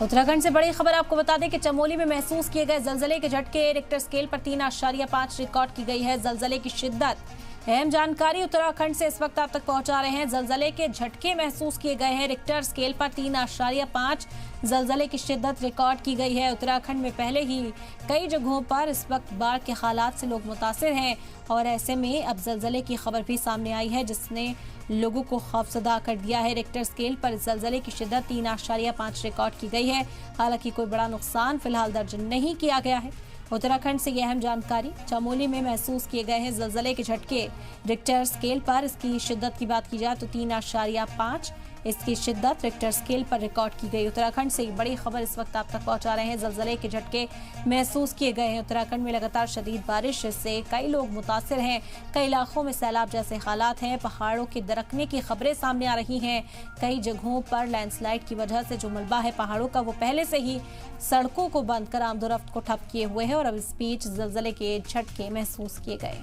उत्तराखंड से बड़ी खबर आपको बता दें कि चमोली में महसूस किए गए जलजले के झटके रिक्टर स्केल पर 3.5 रिकॉर्ड की गई है। जलजले की शिद्दत, अहम जानकारी उत्तराखंड से इस वक्त आप तक पहुंचा रहे हैं। जलजले के झटके महसूस किए गए हैं। रिक्टर स्केल पर 3.5 जलजले की शिद्दत रिकॉर्ड की गई है। उत्तराखंड में पहले ही कई जगहों पर इस वक्त बाढ़ के हालात से लोग मुतासिर हैं और ऐसे में अब जलजले की खबर भी सामने आई है जिसने लोगों को खौफजदा कर दिया है। रिक्टर स्केल पर जलजले की शिद्दत 3.5 रिकॉर्ड की गई है। हालांकि कोई बड़ा नुकसान फिलहाल दर्ज नहीं किया गया है। उत्तराखंड से यह अहम जानकारी, चमोली में महसूस किए गए हैं जलजले के झटके रिक्टर स्केल पर। इसकी शिद्दत की बात की जाए तो 3.5 इसकी शिद्दत रिक्टर स्केल पर रिकॉर्ड की गई। उत्तराखंड से बड़ी खबर इस वक्त आप तक पहुंचा रहे हैं। जलजले के झटके महसूस किए गए हैं। उत्तराखंड में लगातार शदीद बारिश से कई लोग मुतासिर हैं। कई इलाकों में सैलाब जैसे हालात हैं। पहाड़ों के दरकने की खबरें सामने आ रही हैं। कई जगहों पर लैंडस्लाइड की वजह से जो मलबा है पहाड़ों का, वो पहले से ही सड़कों को बंद कर आमदोरफ्त को ठप किए हुए हैं और अब इस बीच जलजले के झटके महसूस किए गए।